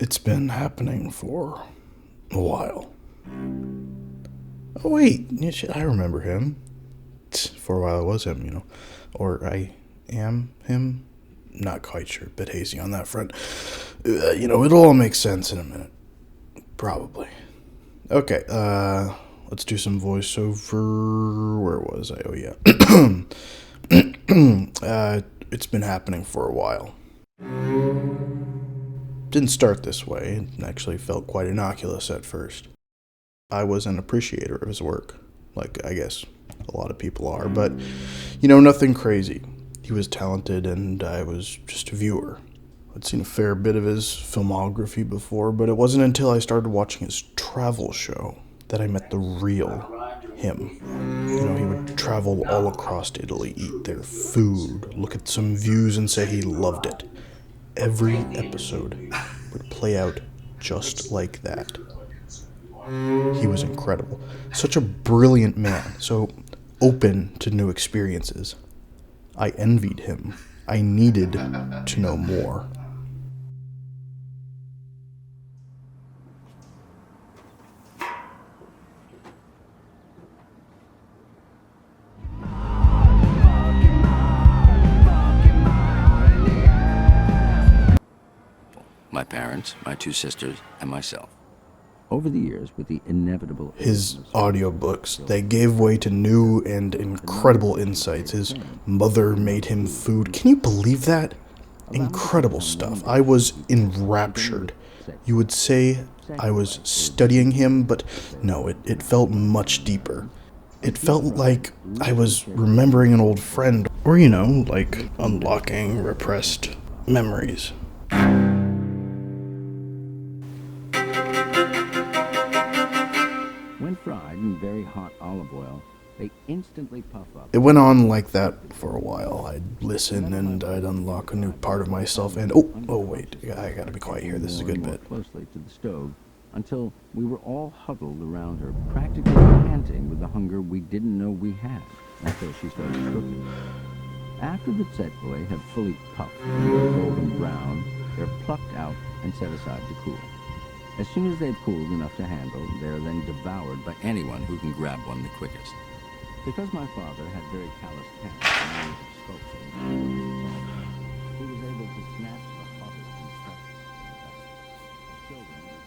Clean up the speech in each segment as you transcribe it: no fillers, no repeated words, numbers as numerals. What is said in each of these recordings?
It's been happening for a while. Oh, wait. Yeah, shit, I remember him. For a while, it was him. Or I am him. Not quite sure. Bit hazy on that front. It'll all make sense in a minute. Probably. Okay, let's do some voiceover. Where was I? Oh, yeah. It's been happening for a while. Didn't start this way. It actually felt quite innocuous at first. I was an appreciator of his work, like I guess a lot of people are, but, nothing crazy. He was talented and I was just a viewer. I'd seen a fair bit of his filmography before, but it wasn't until I started watching his travel show that I met the real him. He would travel all across Italy, eat their food, look at some views and say he loved it. Every episode would play out just like that. He was incredible. Such a brilliant man, so open to new experiences. I envied him. I needed to know more. My parents, my two sisters, and myself. Over the years, with the inevitable... His audiobooks, they gave way to new and incredible insights. His mother made him food. Can you believe that? Incredible stuff. I was enraptured. You would say I was studying him, but no, it felt much deeper. It felt like I was remembering an old friend, or, like unlocking repressed memories. When fried in very hot olive oil, they instantly puff up. It went on like that for a while. I'd listen and I'd unlock a new part of myself and wait, I gotta be quiet here. This is a good bit. Closely to the stove until we were all huddled around her, practically panting with the hunger we didn't know we had until she started cooking. After the tzetboy had fully puffed and golden brown, they're plucked out and set aside to cool. As soon as they've cooled enough to handle, they're then devoured by anyone who can grab one the quickest. Because my father had very calloused hands and knowledge of sculpting, he was able to snatch the hottest constructions from the dust. Children were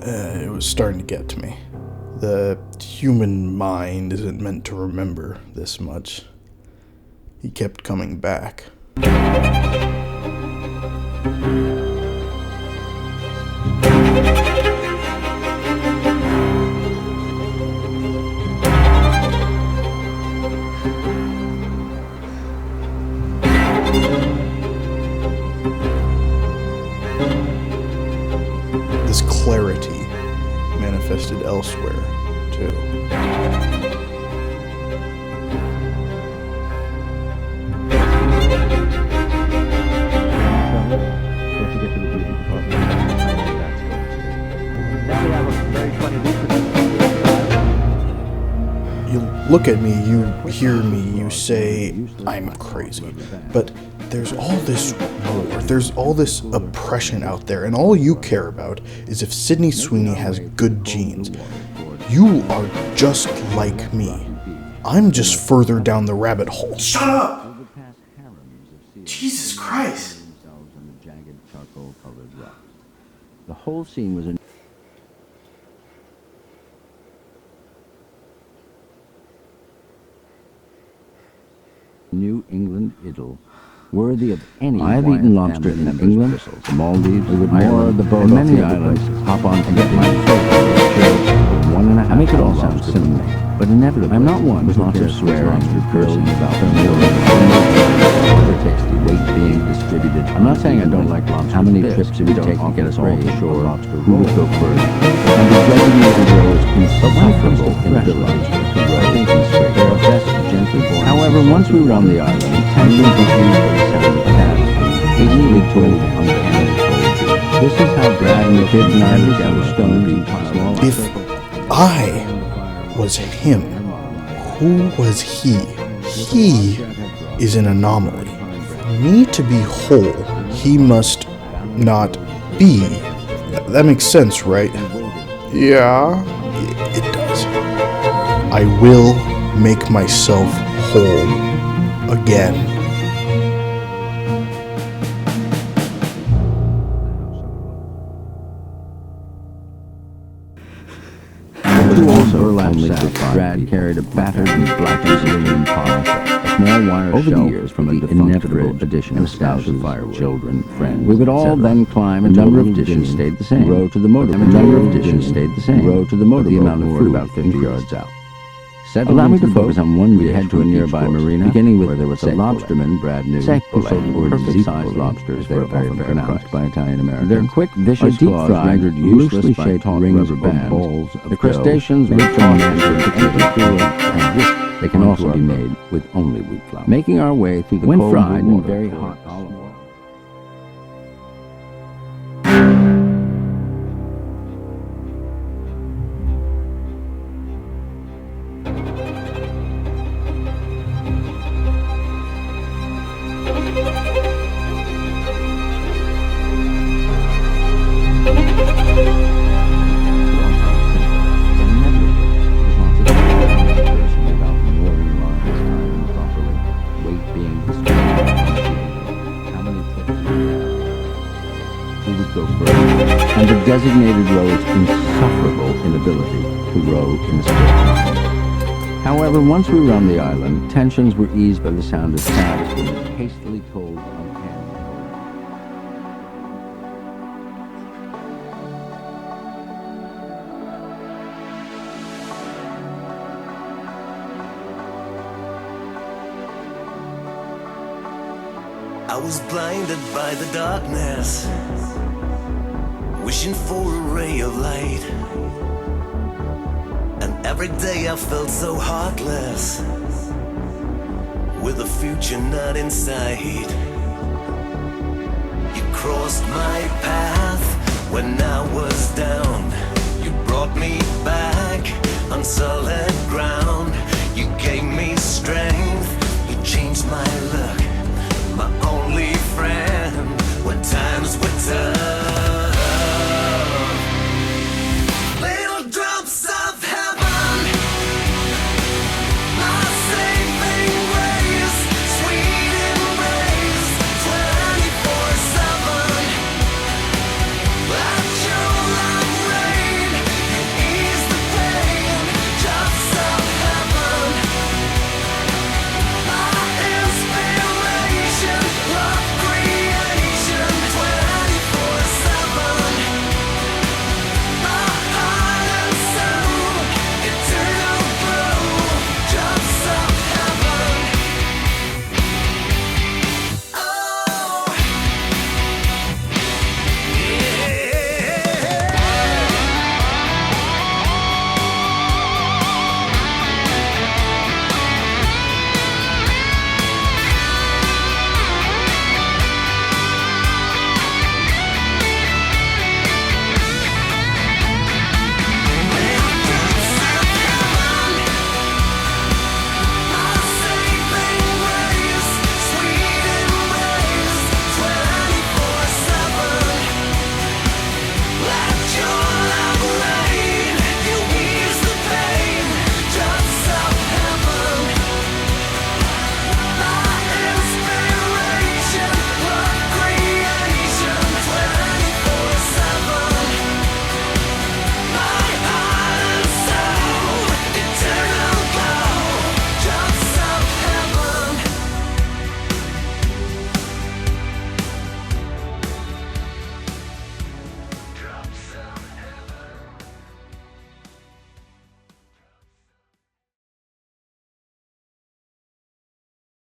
It was starting to get to me. The human mind isn't meant to remember this much. He kept coming back. This clarity manifested elsewhere, too. You look at me, you hear me, you say I'm crazy. But there's all this war, there's all this oppression out there, and all you care about is if Sydney Sweeney has good genes. You are just like me. I'm just further down the rabbit hole. Shut up! Jesus Christ! The whole scene was a New England idyll, worthy of any. I have eaten lobster in England, the Maldives, Ireland, the boat, and many islands. Hop on and get my favorite. 1.5. I make it all sound simple, but inevitably, I'm not one who cares swearing, cursing about them, tasty weight being distributed. I'm not saying I don't like lobster. How many trips it would take to get us all to shore? Lobster who would go first? And the designated rows insufferable in the lobster. I think he's straight. They're best gently born. However, once we were on the island, tendons and things for the sound of cats, hastily told uncanny poetry. This is how Brad and the kids and I looked down the stone. If I was him, who was he? He is an anomaly. For me to be whole, he must not be. That makes sense, right? Yeah, it does. I will make myself whole again. Brad carried a battered and blackened aluminum polisher, a small wire over the years from a inevitable addition of spouses, children, friends. We would all then climb a number of dishes stayed the same. Row to the motor. A number of dishes stayed the same. Row to the motor. The amount of food about 50 yards out. Allow me to focus on one. We head to a nearby marina, beginning with where there was a lobsterman Brad knew, or perfect-sized lobsters. They are very pronounced by Italian Americans. Their quick, vicious claws rendered uselessly shaped rings or balls. The crustaceans rich and mashed and whisked. They can also be made with only wheat flour. Making our way through the cold fried and very hot olive oil. And the designated row's insufferable inability to row in a straight. However, once we were on the island, tensions were eased by the sound of cats being hastily told uncanny. I was blinded by the darkness, wishing for a ray of light. And every day I felt so heartless, with a future not in sight. You crossed my path when I was down. You brought me back on solid ground.